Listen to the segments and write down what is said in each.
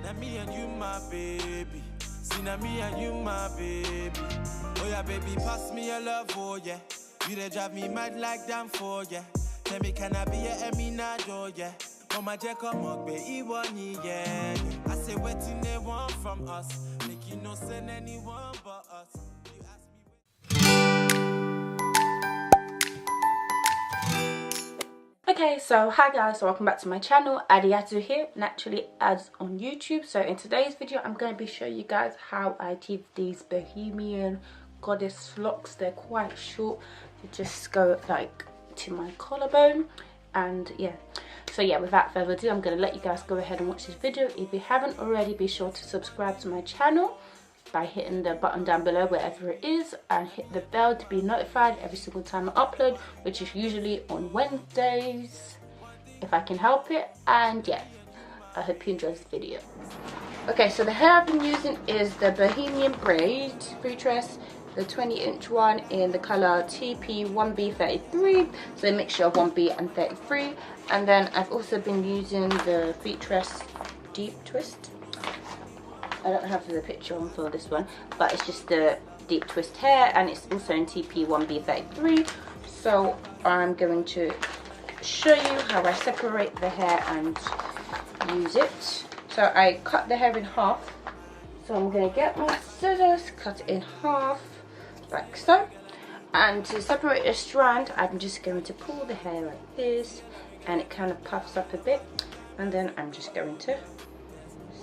Now me and you, my baby. See, now me and you, my baby. Oh yeah, baby, pass me your love, oh yeah. You they drive me mad like damn for yeah. Tell me, can I be your eminado, yeah? Mama, just come up, baby, yeah. I say, what thing they want from us? Make you no send anyone but us. You ask me. Okay, so hi guys, so welcome back to my channel. NaturallyAds here, NaturallyAds on YouTube. So in today's video, I'm going to be showing you guys how I did these Bohemian goddess locks. They're quite short. They just go like to my collarbone, and yeah. So yeah, without further ado, I'm going to let you guys go ahead and watch this video. If you haven't already, be sure to subscribe to my channel by hitting the button down below wherever it is, and hit the bell to be notified every single time I upload, which is usually on Wednesdays if I can help it. And yeah, I hope you enjoy this video. Okay, so the hair I've been using is the Bohemian Braid Freetress, the 20-inch one in the color TP1B33, so a mixture of 1B and 33. And then I've also been using the Freetress Deep Twist. I don't have the picture on for this one, but it's just the deep twist hair, and it's also in TP1B33. So I'm going to show you how I separate the hair and use it. So I cut the hair in half. So I'm going to get my scissors, cut it in half like so. And to separate a strand, I'm just going to pull the hair like this, and it kind of puffs up a bit. And then I'm just going to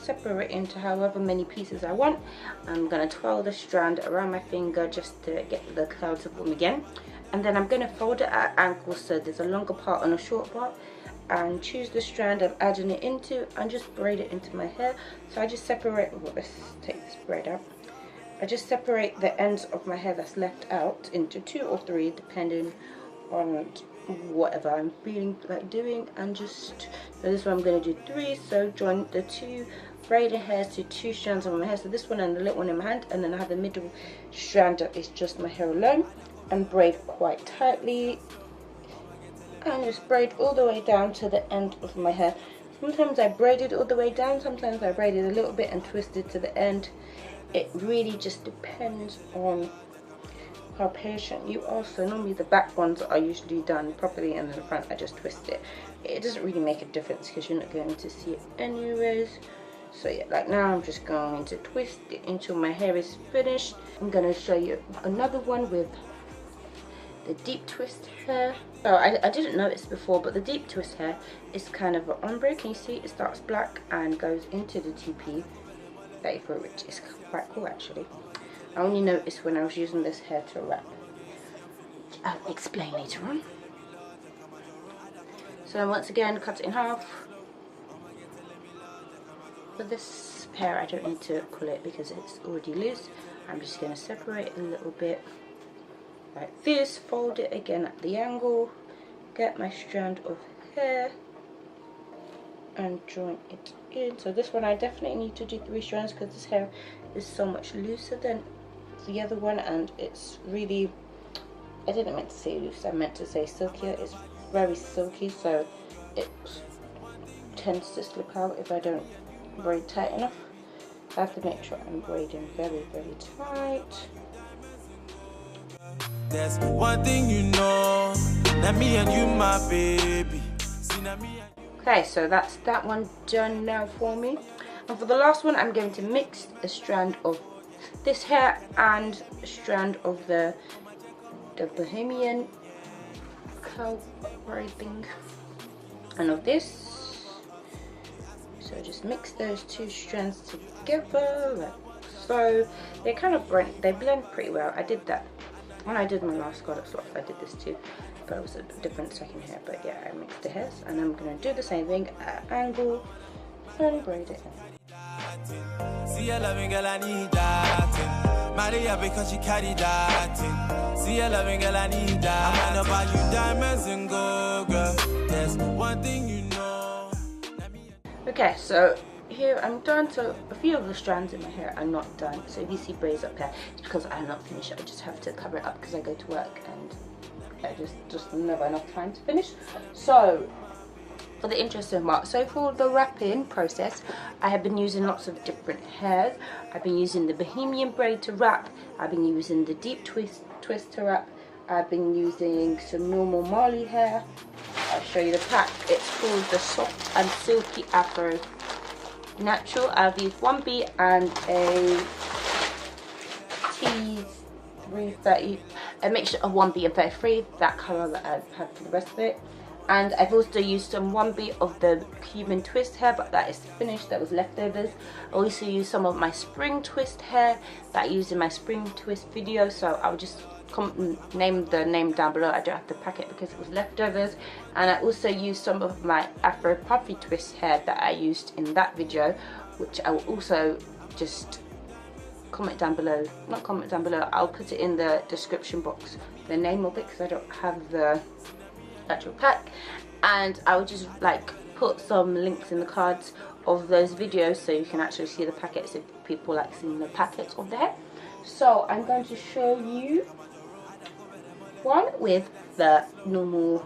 separate into however many pieces I want. I'm going to twirl the strand around my finger just to get the curl to form again, and then I'm going to fold it at angles so there's a longer part and a short part, and choose the strand I'm adding it into and just braid it into my hair. So I just separate, well, let's take this braid out. I just separate the ends of my hair that's left out into 2 or 3 depending on whatever I'm feeling like doing, and just, so this one I'm going to do 3, so join the 2 braided hairs to 2 strands on my hair, so this one and the little one in my hand, and then I have the middle strand that is just my hair alone, and braid quite tightly, and just braid all the way down to the end of my hair. Sometimes I braid it all the way down, sometimes I braid it a little bit and twist it to the end. It really just depends on how patient you are. So normally the back ones are usually done properly, and then the front I just twist it. It doesn't really make a difference because you're not going to see it anyways. So yeah, like now I'm just going to twist it until my hair is finished. I'm going to show you another one with the deep twist hair. So I didn't notice before, but the deep twist hair is kind of an ombre. Can you see? It starts black and goes into the TP34, which is quite cool actually. I only noticed when I was using this hair to wrap, which I'll explain later on. So once again, cut it in half. For this hair, I don't need to pull it because it's already loose. I'm just going to separate it a little bit like this, fold it again at the angle, get my strand of hair and join it in. So this one I definitely need to do 3 strands because this hair is so much looser than the other one, and it's really, I didn't meant to say loose, I meant to say silkier. It's very silky, so it tends to slip out if I don't braid tight enough. I have to make sure I'm braiding very, very tight. There's one thing you know, that me and you, my baby. Okay, so that's that one done now for me. And for the last one, I'm going to mix a strand of this hair and a strand of the Bohemian curl braid thing, and of this. So just mix those 2 strands together like so. They kind of blend pretty well. I did that when I did my last goddess locks. I did this too, but it was a different second hair. But yeah, I mixed the hairs, and I'm gonna do the same thing at an angle and braid it in. See your loving girl, I need that. Marry her because she carry that. See your loving girl, I need that. I'm gonna buy you diamonds and gold, girl. There's one thing you know. Okay, so here I'm done. So a few of the strands in my hair are not done. So if you see braids up here, it's because I'm not finished. I just have to cover it up because I go to work and I just never enough time to finish. So for the interesting part. So for the wrapping process, I have been using lots of different hairs. I've been using the Bohemian braid to wrap. I've been using the deep twist to wrap. I've been using some normal Marley hair. I'll show you the pack. It's called the Soft and Silky Afro Natural. I've used 1B and a T330, a mixture of 1B and 33, that colour that I've had for the rest of it. And I've also used some 1B of the Cuban Twist hair, but that is finished, that was leftovers. I also used some of my spring twist hair that I used in my spring twist video, so I'll just name the name down below. I don't have to pack it because it was leftovers. And I also used some of my Afro puffy twist hair that I used in that video, which I will also just comment down below, not comment down below, I'll put it in the description box, the name of it, because I don't have the actual pack. And I'll just like put some links in the cards of those videos so you can actually see the packets if people like seeing the packets of the hair. So I'm going to show you one with the normal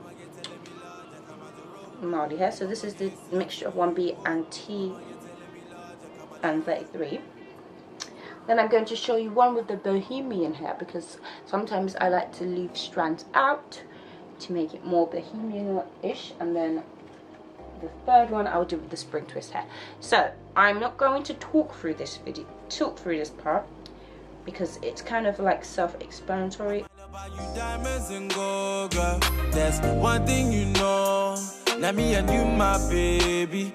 Marley hair. So this is the mixture of 1B and T and 33. Then I'm going to show you one with the Bohemian hair, because sometimes I like to leave strands out to make it more Bohemian-ish. And then the third one I'll do with the spring twist hair. So I'm not going to talk through this part because it's kind of like self-explanatory. There's one thing you know, now me and you my baby,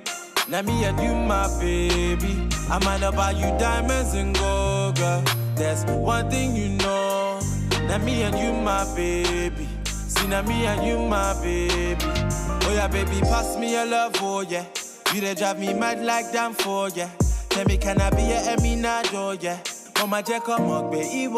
now me and you my baby. I might not buy you diamonds and gold, girl. There's one thing you know, now me and you my baby. See now me and you my baby. Oh yeah baby, pass me your love, oh yeah. You they drive me mad like damn for yeah. Tell me can I be your Eminado, yeah. Mama Jack come up, baby,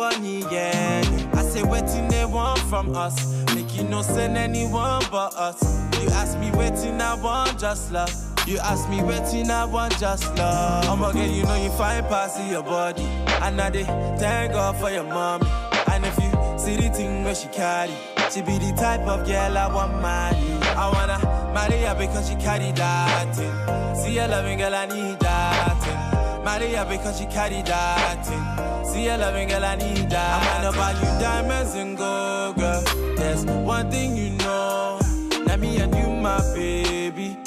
yeah. I say waiting they want from us. Make you no send anyone but us. You ask me waiting I want just love. You ask me waiting I want just love. I'ma get you know you find past your body. And I dey thank God for your mommy. And if you see the thing where she carry, she be the type of girl I want marry. I wanna marry her because she carry that thing. See a loving girl, I need that thing. Marry her because she carry that thing. See a loving girl, I need that. I wanna buy you diamonds and gold, girl. There's one thing you know, now me and you my baby.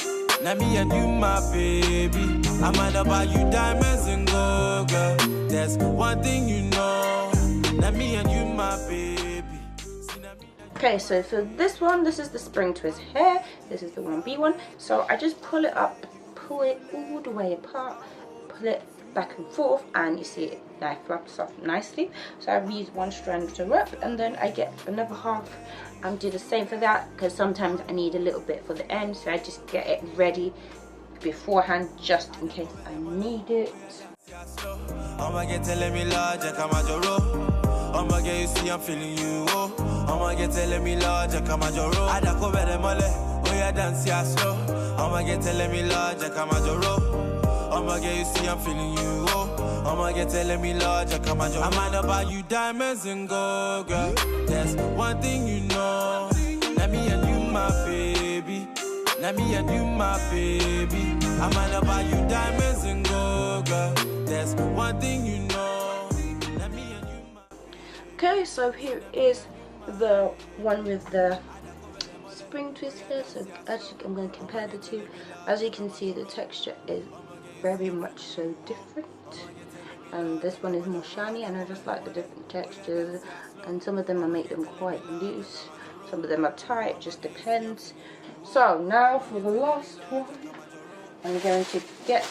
Now me and you my baby. I wanna buy you diamonds and gold, girl. There's one thing you know, now me and you my baby. Okay, so for this one, this is the spring twist hair. This is the 1B one. So I just pull it up, pull it all the way apart, pull it back and forth, and you see it like wraps up nicely. So I've used one strand to wrap, and then I get another half and do the same for that, because sometimes I need a little bit for the end, so I just get it ready beforehand just in case I need it. I'ma get telling me large, I come at your row. I'ma get you see I'm feeling you. I'ma get telling me large, I come at your row. I don't go better mole, oh yeah dance ya slow. I'ma get telling me large, I come at your row. I'ma get you see I'm feeling you. I'ma get telling me large, I come at your row. I might not buy you diamonds and gold, girl. There's one thing you know, now me and you my baby. Now me and you my baby. I might not buy you diamonds and gold, girl. There's one thing you know, now me and you my... Okay, so here is the one with the spring twist hair. So actually I'm going to compare the two. As you can see, the texture is very much so different, and this one is more shiny, and I just like the different textures. And some of them I make them quite loose, some of them are tight, just depends. So now for the last one, I'm going to get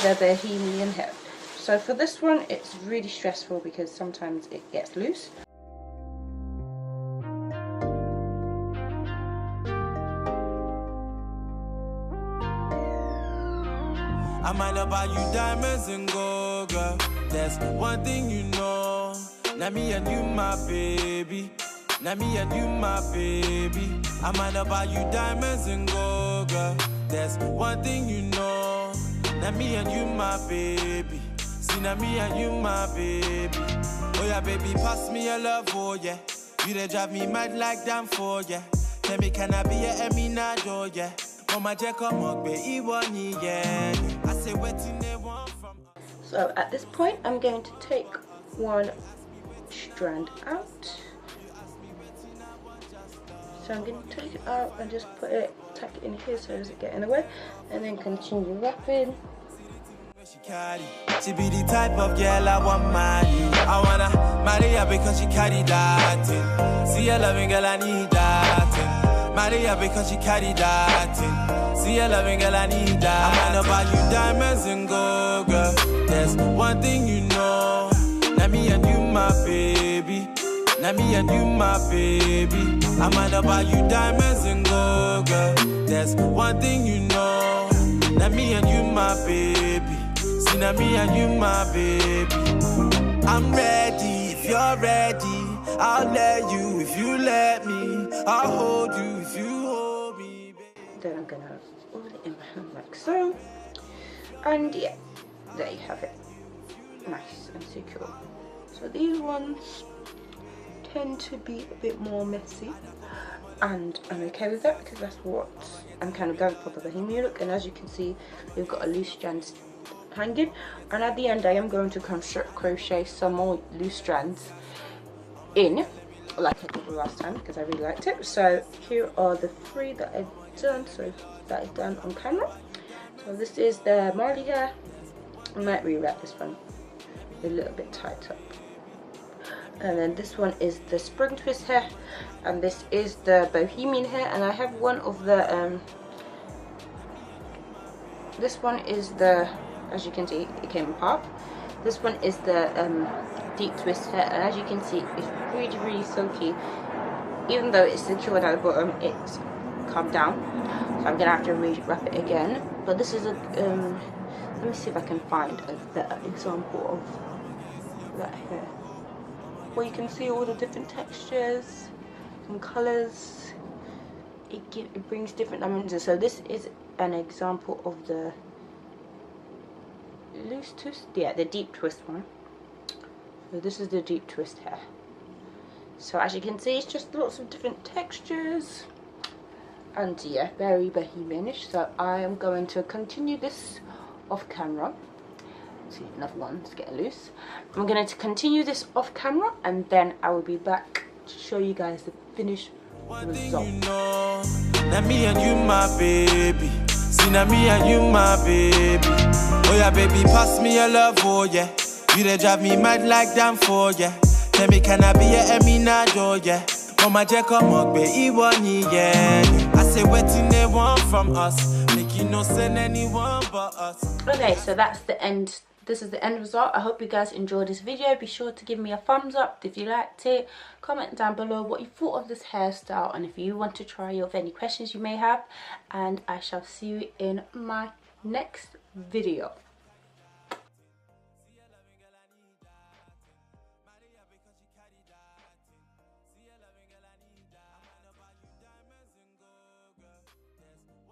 the Bohemian hair. So for this one, it's really stressful because sometimes it gets loose. I might not buy you diamonds and gold, girl. There's one thing you know, now me and you my baby. Now me and you my baby. I might not buy you diamonds and gold, girl. There's one thing you know, now me and you my baby. See now me and you my baby. Oh yeah baby, pass me your love, oh yeah. You they drive me mad like damn for yeah. Tell me can I be your Eminado, yeah. So at this point, I'm going to take one strand out. So I'm going to take it out and just put it, tuck it in here so it doesn't get in the way, and then continue wrapping. She be the type of girl I want marry. I wanna marry her because she carry that thing. See her loving girl, I need that thing. Marry her because she carry that thing. See her loving girl, I need that. I'm about you diamonds and gold, girl. There's one thing you know. Now me and you, my baby. Now me and you, my baby. I'm about you diamonds and gold, girl. There's one thing you know. Now me and you, my baby. See, now me and you, my baby. I'm ready if you're ready. I'll let you if you let me. I'll hold you if you hold me, baby. Then I'm gonna hold it in my hand like so. And yeah, there you have it. Nice and secure. So these ones tend to be a bit more messy, and I'm okay with that because that's what I'm kind of going for the Bohemian look. And as you can see, we've got a loose strand hanging, and at the end I am going to crochet some more loose strands in, like I did the last time because I really liked it. So here are the 3 that I've done. So that is done on camera. So this is the Marley hair. I might rewrap this one a little bit tighter. And then this one is the spring twist hair, and this is the Bohemian hair. And I have one of the this one is the, as you can see, it came apart. This one is the deep twist hair, and as you can see, it's really silky. Even though it's secured at the bottom, it's come down, so I'm gonna have to re-wrap it again. But this is a let me see if I can find a better example of that hair, where you can see all the different textures and colours. It brings different dimensions. So this is an example of the loose twist, yeah, the deep twist one. So this is the deep twist hair. So as you can see, it's just lots of different textures, and yeah, very Bohemianish. So I am going to continue this off camera. See, another one's getting loose. I'm going to continue this off camera, and then I will be back to show you guys the finished result. You know, now me and you, my baby. See, now me and you, my baby. Oh yeah, baby, pass me your love, oh yeah. You they drive me mad like damn for, yeah. Tell me, can I be your Eminado, yeah. Mama Jack, come on, D.I.Y, yeah. I say, waiting they want from us. Make you no send anyone but us. Okay, so that's the end. This is the end result. I hope you guys enjoyed this video. Be sure to give me a thumbs up if you liked it. Comment down below what you thought of this hairstyle, and if you want to try it, or any questions you may have. And I shall see you in my next video.